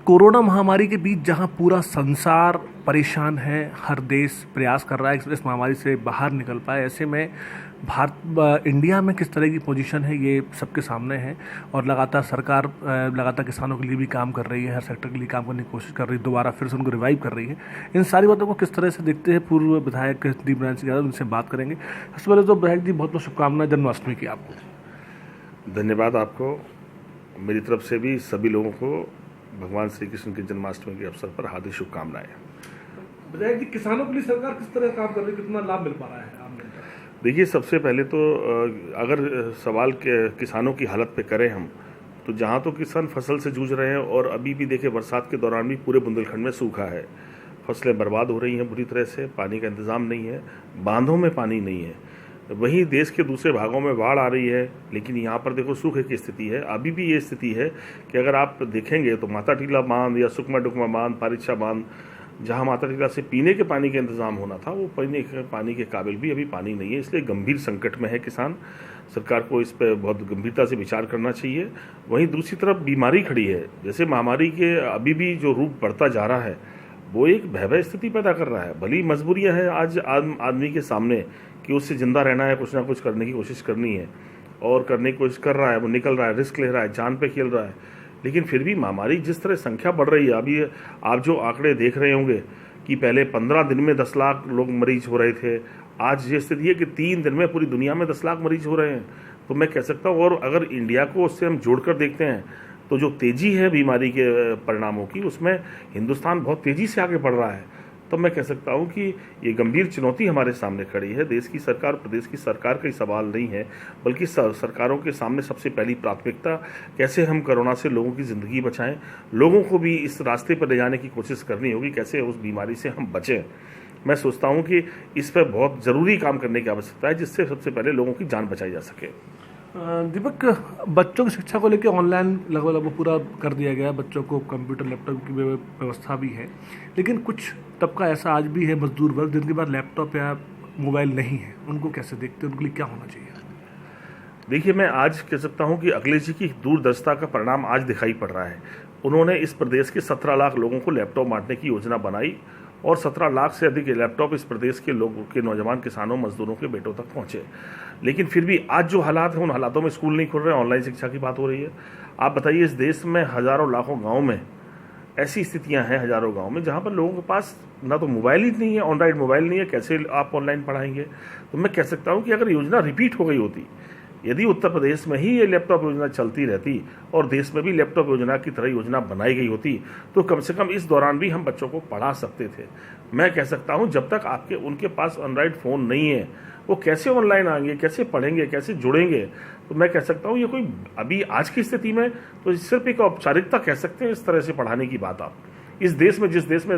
Corona महामारी के बीच जहां पूरा संसार परेशान है, हर देश प्रयास कर रहा है कि इस महामारी से बाहर निकल पाए, ऐसे में इंडिया में किस तरह की पोजीशन है ये सबके सामने है। और लगातार सरकार लगातार किसानों के लिए भी काम कर रही है, हर सेक्टर के लिए काम करने की कोशिश कर रही है, दोबारा फिर से उनको रिवाइव कर रही है। इन सारी बातों को किस तरह से देखते हैं पूर्व विधायक दीप नारायण सिंह यादव, उनसे बात करेंगे। सबसे पहले तो विधायक जी बहुत बहुत शुभकामनाएं जन्माष्टमी की आपको। धन्यवाद आपको। मेरी तरफ से भी सभी लोगों को भगवान श्री कृष्ण की जन्माष्टमी के अवसर पर हार्दिक शुभकामनाएं। विधायक जी, किसानों के लिए सरकार किस तरह काम कर रही है, कितना लाभ मिल पा रहा है आम जनता को? देखिए, सबसे पहले तो अगर सवाल किसानों की हालत पे करें हम, तो जहाँ तो किसान फसल से जूझ रहे हैं और अभी भी देखिए बरसात के दौरान भी पूरे बुंदेलखंड में सूखा है, फसलें बर्बाद हो रही हैं बुरी तरह से, पानी का इंतज़ाम नहीं है, बांधों में पानी नहीं है। वहीं देश के दूसरे भागों में बाढ़ आ रही है, लेकिन यहाँ पर देखो सूखे की स्थिति है। अभी भी ये स्थिति है कि अगर आप देखेंगे तो माता टीला बांध या सुकमा डुकमा बांध, पारिच्छा बांध, जहाँ माता टीला से पीने के पानी का इंतजाम होना था, वो पीने के पानी के काबिल भी अभी पानी नहीं है। इसलिए गंभीर संकट में है किसान। सरकार को इस पर बहुत गंभीरता से विचार करना चाहिए। वहीं दूसरी तरफ बीमारी खड़ी है, जैसे महामारी के अभी भी जो रूप बढ़ता जा रहा है वो एक भयावह स्थिति पैदा कर रहा है। भली मजबूरियां हैं आज आदमी के सामने कि उससे जिंदा रहना है, कुछ ना कुछ करने की कोशिश करनी है और करने की कोशिश कर रहा है, वो निकल रहा है, रिस्क ले रहा है, जान पे खेल रहा है। लेकिन फिर भी महामारी जिस तरह संख्या बढ़ रही है, अभी आप जो आंकड़े देख रहे होंगे कि पहले 15 दिन में 10 लाख लोग मरीज हो रहे थे, आज ये स्थिति है कि 3 दिन में पूरी दुनिया में 10 लाख मरीज हो रहे हैं। तो मैं कह सकता हूँ, और अगर इंडिया को उससे हम जोड़कर देखते हैं तो जो तेज़ी है बीमारी के परिणामों की, उसमें हिंदुस्तान बहुत तेज़ी से आगे बढ़ रहा है। तो मैं कह सकता हूं कि ये गंभीर चुनौती हमारे सामने खड़ी है। देश की सरकार, प्रदेश की सरकार का ही सवाल नहीं है, बल्कि सरकारों के सामने सबसे पहली प्राथमिकता कैसे हम कोरोना से लोगों की ज़िंदगी बचाएं, लोगों को भी इस रास्ते पर ले जाने की कोशिश करनी होगी, कैसे उस बीमारी से हम बचें। मैं सोचता हूँ कि इस पर बहुत ज़रूरी काम करने की आवश्यकता है, जिससे सबसे पहले लोगों की जान बचाई जा सके। दीपक, बच्चों की शिक्षा को लेकर ऑनलाइन लगभग पूरा कर दिया गया है, बच्चों को कंप्यूटर लैपटॉप की व्यवस्था भी है, लेकिन कुछ तबका ऐसा आज भी है, मजदूर वर्ग, जिनके पास लैपटॉप या मोबाइल नहीं है, उनको कैसे देखते हैं, उनके लिए क्या होना चाहिए? देखिए, मैं आज कह सकता हूं कि अखिलेश जी की दूरदर्शिता का परिणाम आज दिखाई पड़ रहा है। उन्होंने इस प्रदेश के 17 लाख लोगों को लैपटॉप बांटने की योजना बनाई और 17 लाख से अधिक लैपटॉप इस प्रदेश के लोगों के, नौजवान किसानों, मजदूरों के बेटों तक पहुंचे। लेकिन फिर भी आज जो हालात हैं, उन हालातों में स्कूल नहीं खुल रहे, ऑनलाइन शिक्षा की बात हो रही है। आप बताइए, इस देश में हज़ारों लाखों गाँव में ऐसी स्थितियां हैं, हज़ारों गाँव में, जहाँ पर लोगों के पास ना तो मोबाइल ही नहीं है, एंड्रॉइड मोबाइल नहीं है, कैसे आप ऑनलाइन पढ़ाएंगे? तो मैं कह सकता हूँ कि अगर योजना रिपीट हो गई होती, यदि उत्तर प्रदेश में ही ये लैपटॉप योजना चलती रहती और देश में भी लैपटॉप योजना की तरह योजना बनाई गई होती, तो कम से कम इस दौरान भी हम बच्चों को पढ़ा सकते थे। मैं कह सकता हूं, जब तक उनके पास एंड्रॉइड फ़ोन नहीं है, वो कैसे ऑनलाइन आएंगे, कैसे पढ़ेंगे, कैसे जुड़ेंगे? तो मैं कह सकता हूं, ये कोई अभी आज की स्थिति में तो सिर्फ एक औपचारिकता कह सकते हैं इस तरह से पढ़ाने की बात। आप इस देश में, जिस देश में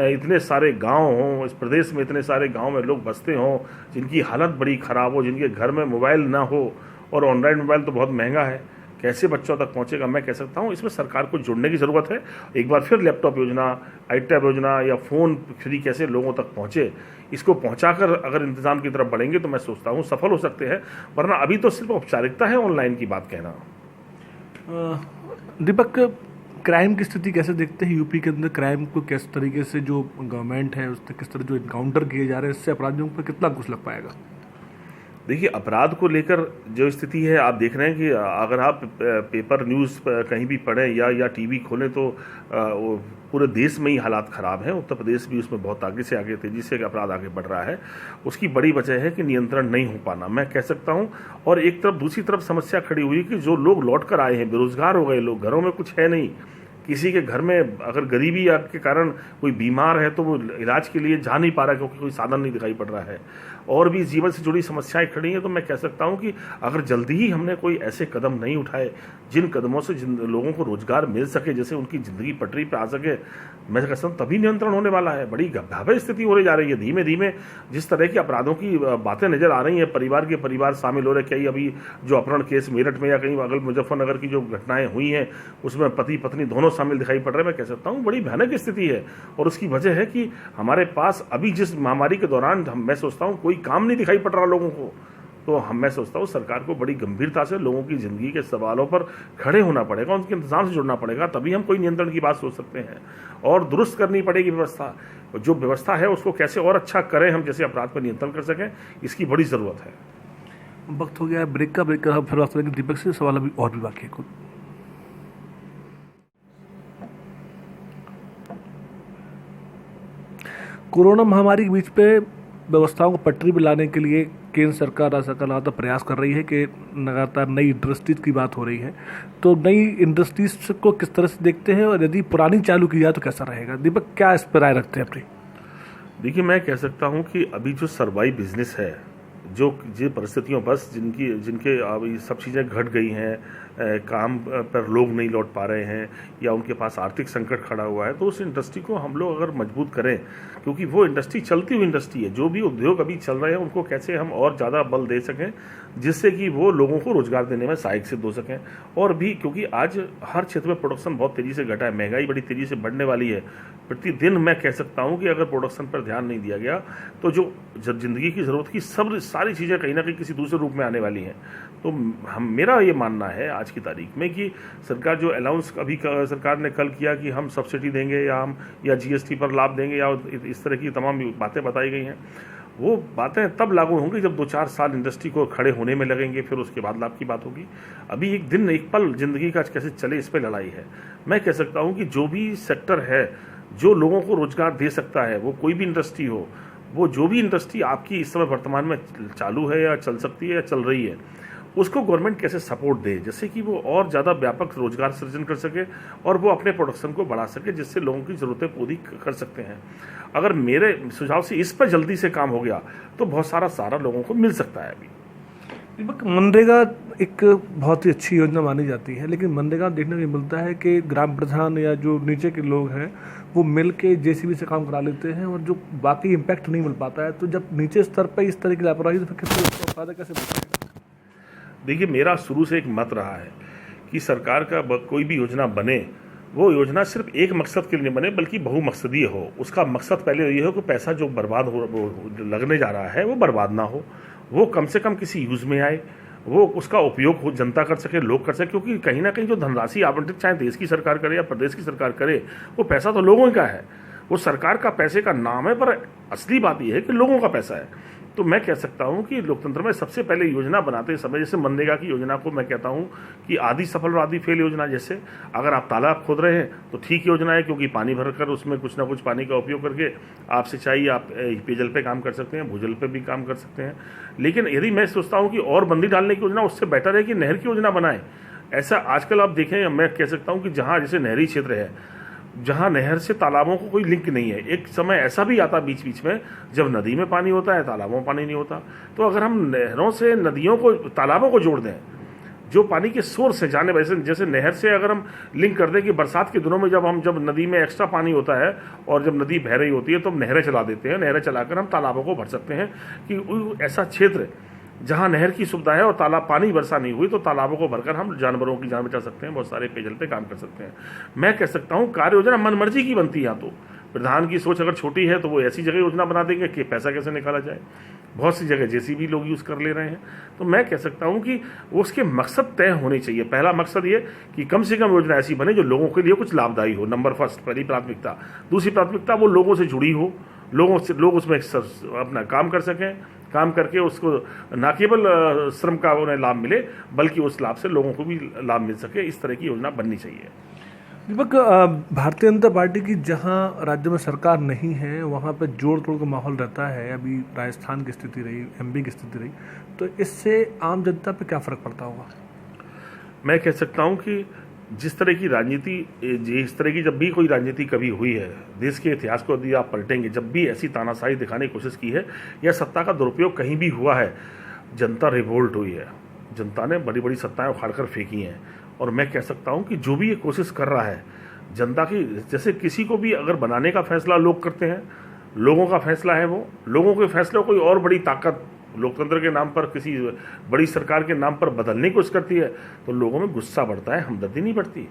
इतने सारे गांव हों, इस प्रदेश में इतने सारे गांव में लोग बसते हों, जिनकी हालत बड़ी ख़राब हो, जिनके घर में मोबाइल ना हो, और एंड्रॉइड मोबाइल तो बहुत महंगा है, कैसे बच्चों तक पहुंचेगा? मैं कह सकता हूं, इसमें सरकार को जुड़ने की ज़रूरत है। एक बार फिर लैपटॉप योजना, आईटैब योजना या फ़ोन फ्री कैसे लोगों तक पहुंचे, इसको पहुंचाकर अगर इंतज़ाम की तरफ बढ़ेंगे तो मैं सोचता हूं सफल हो सकते हैं, वरना अभी तो सिर्फ औपचारिकता है ऑनलाइन की बात कहना। दीपक, क्राइम की स्थिति कैसे देखते हैं? यूपी के अंदर क्राइम को किस तरीके से जो गवर्नमेंट है उससे किस तरह जो इनकाउंटर किए जा रहे हैं, इससे अपराधियों पर कितना कुछ लग पाएगा? देखिए, अपराध को लेकर जो स्थिति है, आप देख रहे हैं कि अगर आप पेपर न्यूज़ कहीं भी पढ़ें या टीवी खोलें तो पूरे देश में ही हालात ख़राब हैं। उत्तर प्रदेश भी उसमें बहुत आगे से आगे, तेज़ी से अपराध आगे बढ़ रहा है। उसकी बड़ी वजह है कि नियंत्रण नहीं हो पाना, मैं कह सकता हूं। और एक तरफ, दूसरी तरफ समस्या खड़ी हुई कि जो लोग लौट कर आए हैं, बेरोजगार हो गए लोग, घरों में कुछ है नहीं, किसी के घर में अगर गरीबी के कारण कोई बीमार है तो वो इलाज के लिए जा नहीं पा रहा क्योंकि कोई साधन नहीं दिखाई पड़ रहा है, और भी जीवन से जुड़ी समस्याएं खड़ी हैं। तो मैं कह सकता हूं कि अगर जल्दी ही हमने कोई ऐसे कदम नहीं उठाए जिन कदमों से जिन लोगों को रोजगार मिल सके, जैसे उनकी ज़िंदगी पटरी पर आ सके, मैं कहता हूँ तभी नियंत्रण होने वाला है। बड़ी भयावह स्थिति होने जा रही है धीमे धीमे। जिस तरह की अपराधों की बातें नज़र आ रही हैं, परिवार के परिवार शामिल हो रहे, कई अभी जो अपहरण केस मेरठ में या कहीं अगल मुजफ्फरनगर की जो घटनाएं हुई हैं, उसमें पति पत्नी दोनों शामिल दिखाई पड़ रहे हैं। मैं कह सकता हूँ बड़ी भयानक स्थिति है, और उसकी वजह है कि हमारे पास अभी जिस महामारी के दौरान मैं सोचता हूँ कोई काम नहीं दिखाई पड़ रहा लोगों को। तो मैं सोचता हूँ सरकार को बड़ी गंभीरता से लोगों की ज़िंदगी के सवालों पर खड़े होना पड़ेगा, उनके इंतजाम से जुड़ना पड़ेगा, तभी हम कोई नियंत्रण की बात सोच सकते हैं। और दुरुस्त करनी पड़ेगी व्यवस्था, जो व्यवस्था है उसको कैसे और अच्छा करें हम, जैसे अपराध पर नियंत्रण कर सकें, इसकी बड़ी ज़रूरत है। वक्त हो गया है ब्रेक का। ब्रेक का फिर बात करेंगे दीपक से। सवाल अभी और भी बाकी है कुछ। कोरोना महामारी के बीच पे व्यवस्थाओं को पटरी पर लाने के लिए केंद्र सरकार, राज्य सरकार लगातार प्रयास कर रही है कि लगातार नई इंडस्ट्रीज की बात हो रही है, तो नई इंडस्ट्रीज को किस तरह से देखते हैं और यदि पुरानी चालू की जाए तो कैसा रहेगा? दीपक, क्या इस पर राय रखते हैं अपनी? देखिए, मैं कह सकता हूं कि अभी जो सर्वाइव बिजनेस है, जो परिस्थितियों बस जिनके अब सब चीज़ें घट गई हैं, काम पर लोग नहीं लौट पा रहे हैं या उनके पास आर्थिक संकट खड़ा हुआ है, तो उस इंडस्ट्री को हम लोग अगर मजबूत करें, क्योंकि वो इंडस्ट्री चलती हुई इंडस्ट्री है, जो भी उद्योग अभी चल रहे हैं उनको कैसे हम और ज़्यादा बल दे सकें जिससे कि वो लोगों को रोजगार देने में सहायक सिद्ध हो सकें। और भी क्योंकि आज हर क्षेत्र में प्रोडक्शन बहुत तेज़ी से घटा है, महंगाई बड़ी तेज़ी से बढ़ने वाली है प्रतिदिन। मैं कह सकता हूं कि अगर प्रोडक्शन पर ध्यान नहीं दिया गया तो जो ज़िंदगी की ज़रूरत की सारी चीज़ें कहीं ना कहीं किसी दूसरे रूप में आने वाली हैं। तो मेरा ये मानना है आज की तारीख में कि सरकार जो अलाउंस अभी सरकार ने कल किया कि हम सब्सिडी देंगे या जीएसटी पर लाभ देंगे या इस तरह की तमाम बातें बताई गई हैं, वो बातें तब लागू होंगी जब 2-4 साल इंडस्ट्री को खड़े होने में लगेंगे, फिर उसके बाद लाभ की बात होगी। अभी एक दिन एक पल ज़िंदगी का कैसे चले, इस पर लड़ाई है। मैं कह सकता हूँ कि जो भी सेक्टर है जो लोगों को रोजगार दे सकता है, वो कोई भी इंडस्ट्री हो, वो जो भी इंडस्ट्री आपकी इस समय वर्तमान में चालू है या चल सकती है या चल रही है, उसको गवर्नमेंट कैसे सपोर्ट दे, जिससे कि वो और ज़्यादा व्यापक रोजगार सृजन कर सके और वो अपने प्रोडक्शन को बढ़ा सके, जिससे लोगों की ज़रूरतें पूरी कर सकते हैं। अगर मेरे सुझाव से इस पर जल्दी से काम हो गया तो बहुत सारा लोगों को मिल सकता है। अभी दीपक, मनरेगा एक बहुत ही अच्छी योजना मानी जाती है, लेकिन मनरेगा देखने को मिलता है कि ग्राम प्रधान या जो नीचे के लोग हैं वो मिल के जेसीबी से काम करा लेते हैं और जो बाकी इम्पैक्ट नहीं मिल पाता है। तो जब नीचे स्तर पर इस तरह की लापरवाही तो फिर उसका फायदा कैसे बचेगा? देखिए, मेरा शुरू से एक मत रहा है कि सरकार का कोई भी योजना बने, वो योजना सिर्फ एक मकसद के लिए नहीं बने बल्कि बहुमकसदीय हो। उसका मकसद पहले ये हो कि पैसा जो बर्बाद हो लगने जा रहा है वो बर्बाद ना हो, वो कम से कम किसी यूज़ में आए, वो उसका उपयोग हो, जनता कर सके, लोग कर सके। क्योंकि कहीं ना कहीं जो धनराशि आवंटित चाहे देश की सरकार करे या प्रदेश की सरकार करे, वो पैसा तो लोगों का है। वो सरकार का पैसे का नाम है, पर असली बात यह है कि लोगों का पैसा है। तो मैं कह सकता हूं कि लोकतंत्र में सबसे पहले योजना बनाते समय, जैसे मनरेगा की योजना को मैं कहता हूं कि आधी सफल और आधी फेल योजना। जैसे अगर आप तालाब खोद रहे हैं तो ठीक योजना है, क्योंकि पानी भरकर उसमें कुछ ना कुछ पानी का उपयोग करके आप सिंचाई, आप पेयजल पे काम कर सकते हैं, भूजल पे भी काम कर सकते हैं। लेकिन यदि मैं सोचता हूँ कि और बंदी डालने की योजना, उससे बेटर है कि नहर की योजना बनाएं। ऐसा आजकल आप देखें, मैं कह सकता हूँ कि जहाँ जैसे नहरी क्षेत्र है, जहाँ नहर से तालाबों को कोई लिंक नहीं है, एक समय ऐसा भी आता बीच बीच में जब नदी में पानी होता है, तालाबों में पानी नहीं होता। तो अगर हम नहरों से नदियों को, तालाबों को जोड़ दें, जो पानी के सोर्स है जाने, वैसे जैसे नहर से अगर हम लिंक कर दें कि बरसात के दिनों में जब नदी में एक्स्ट्रा पानी होता है और जब नदी बह रही होती है तो हम नहरें चला देते हैं, नहरें चलाकर हम तालाबों को भर सकते हैं। कि ऐसा क्षेत्र जहाँ नहर की सुविधा है और तालाब पानी वर्षा नहीं हुई तो तालाबों को भरकर हम जानवरों की जान बचा सकते हैं, बहुत सारे पेयजल पे काम कर सकते हैं। मैं कह सकता हूँ कार्य योजना मनमर्जी की बनती है। या तो प्रधान की सोच अगर छोटी है तो वो ऐसी जगह योजना बना देंगे कि पैसा कैसे निकाला जाए। बहुत सी जगह जेसीबी लोग यूज़ कर ले रहे हैं। तो मैं कह सकता हूँ कि उसके मकसद तय होने चाहिए। पहला मकसद ये कि कम से कम योजना ऐसी बने जो लोगों के लिए कुछ लाभदायी हो, नंबर फर्स्ट, पहली प्राथमिकता। दूसरी प्राथमिकता वो लोगों से जुड़ी हो, लोग उसमें अपना काम कर सकें, काम करके उसको न केवल श्रम का उन्हें लाभ मिले बल्कि उस लाभ से लोगों को भी लाभ मिल सके। इस तरह की योजना बननी चाहिए। दीपक, भारतीय जनता पार्टी की जहां राज्य में सरकार नहीं है वहां पे जोड़ तोड़ का माहौल रहता है। अभी राजस्थान की स्थिति रही, एमपी की स्थिति रही, तो इससे आम जनता पे क्या फ़र्क पड़ता होगा? मैं कह सकता हूं कि जिस तरह की राजनीति, इस तरह की जब भी कोई राजनीति कभी हुई है, देश के इतिहास को यदि आप पलटेंगे, जब भी ऐसी तानाशाही दिखाने की कोशिश की है या सत्ता का दुरुपयोग कहीं भी हुआ है, जनता रिवोल्ट हुई है। जनता ने बड़ी बड़ी सत्ताएं उखाड़ कर फेंकी हैं। और मैं कह सकता हूं कि जो भी ये कोशिश कर रहा है जनता की, जैसे किसी को भी अगर बनाने का फैसला लोग करते हैं, लोगों का फैसला है, वो लोगों के फैसलों कोई और बड़ी ताकत लोकतंत्र के नाम पर, किसी बड़ी सरकार के नाम पर बदलने की कोशिश करती है तो लोगों में गुस्सा बढ़ता है, हमदर्दी नहीं बढ़ती।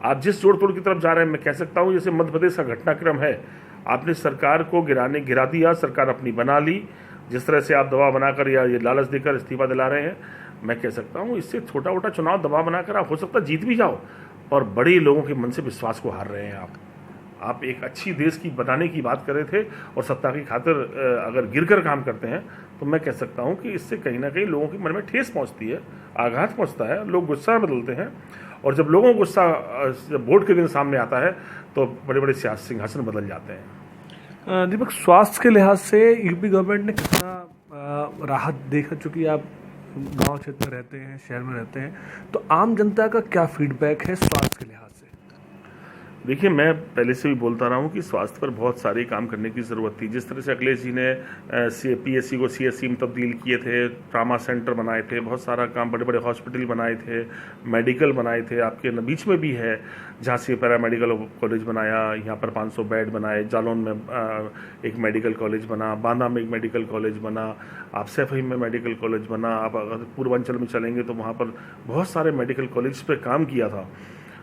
आप जिस जोड़ तोड़ की तरफ जा रहे हैं, मैं कह सकता हूं जैसे मध्य प्रदेश का घटनाक्रम है, आपने सरकार को गिरा दिया, सरकार अपनी बना ली, जिस तरह से आप दबाव बनाकर या ये लालच देकर इस्तीफा दिला रहे हैं, मैं कह सकता हूँ इससे छोटा मोटा चुनाव दबाव बनाकर आप हो सकता है जीत भी जाओ, और बड़े लोगों के मन से विश्वास को हार रहे हैं आप एक अच्छी देश की बनाने की बात कर रहे थे और सत्ता की खातिर अगर गिरकर काम करते हैं, तो मैं कह सकता हूं कि इससे कहीं ना कहीं लोगों के मन में ठेस पहुंचती है, आघात पहुंचता है, लोग गुस्सा बदलते हैं, और जब लोगों को गुस्सा जब वोट के दिन सामने आता है तो बड़े बड़े सियासी सिंहासन बदल जाते हैं। दीपक, स्वास्थ्य के लिहाज से यूपी गवर्नमेंट ने कितना राहत देखा, चूँकि आप गांव क्षेत्र में रहते हैं, शहर में रहते हैं, तो आम जनता का क्या फीडबैक है स्वास्थ्य के लिहाज से? देखिए, मैं पहले से भी बोलता रहा हूँ कि स्वास्थ्य पर बहुत सारे काम करने की ज़रूरत थी। जिस तरह से अखिलेश जी ने पीएससी को सीएससी में तब्दील किए थे, ट्रामा सेंटर बनाए थे, बहुत सारा काम, बड़े बड़े हॉस्पिटल बनाए थे, मेडिकल बनाए थे, आपके बीच में भी है झांसी पैरामेडिकल कॉलेज बनाया, यहाँ पर 500 बेड बनाए, जालौन में एक मेडिकल कॉलेज बना, बांदा में एक मेडिकल कॉलेज बना, आप सैफई में मेडिकल कॉलेज बना, आप अगर पूर्वांचल में चलेंगे तो वहाँ पर बहुत सारे मेडिकल कॉलेज पर काम किया था।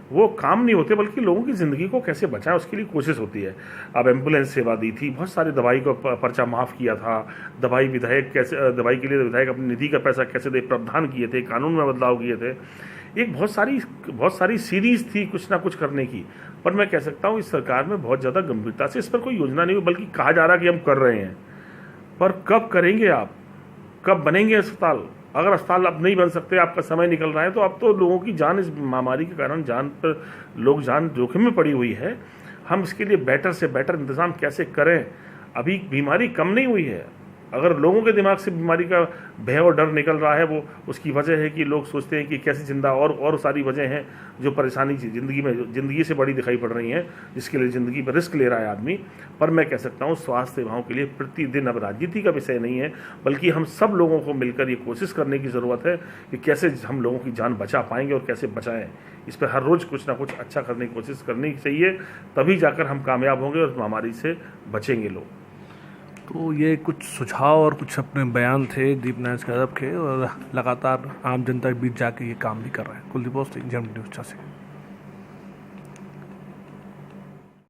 वो काम नहीं होते बल्कि लोगों की ज़िंदगी को कैसे बचाएं उसके लिए कोशिश होती है। अब एम्बुलेंस सेवा दी थी, बहुत सारे दवाई को पर्चा माफ़ किया था, दवाई के लिए विधायक अपनी निधि का पैसा कैसे दे प्रावधान किए थे, कानून में बदलाव किए थे, एक बहुत सारी सीरीज थी कुछ ना कुछ करने की। पर मैं कह सकता हूँ इस सरकार में बहुत ज़्यादा गंभीरता से इस पर कोई योजना नहीं हुई, बल्कि कहा जा रहा कि हम कर रहे हैं, पर कब करेंगे आप, कब बनेंगे अस्पताल? अगर अस्पताल अब नहीं बन सकते, आपका समय निकल रहा है, तो अब तो लोगों की जान इस महामारी के कारण जान जोखिम में पड़ी हुई है। हम इसके लिए बेटर से बेटर इंतज़ाम कैसे करें? अभी बीमारी कम नहीं हुई है, अगर लोगों के दिमाग से बीमारी का भय और डर निकल रहा है, वो उसकी वजह है कि लोग सोचते हैं कि कैसे जिंदा, और सारी वजह हैं जो परेशानी ज़िंदगी से बड़ी दिखाई पड़ रही हैं, जिसके लिए ज़िंदगी पर रिस्क ले रहा है आदमी। पर मैं कह सकता हूँ स्वास्थ्य सेवाओं के लिए प्रतिदिन अब राजनीति का विषय नहीं है, बल्कि हम सब लोगों को मिलकर ये कोशिश करने की ज़रूरत है कि कैसे हम लोगों की जान बचा पाएंगे और कैसे बचाएँ। इस पर हर रोज़ कुछ ना कुछ अच्छा करने की कोशिश करनी चाहिए, तभी जाकर हम कामयाब होंगे और महामारी से बचेंगे लोग। तो ये कुछ सुझाव और कुछ अपने बयान थे दीप नायक यादव के, और लगातार आम जनता के बीच जाके ये काम भी कर रहे हैं। Kuldeep, general news 86।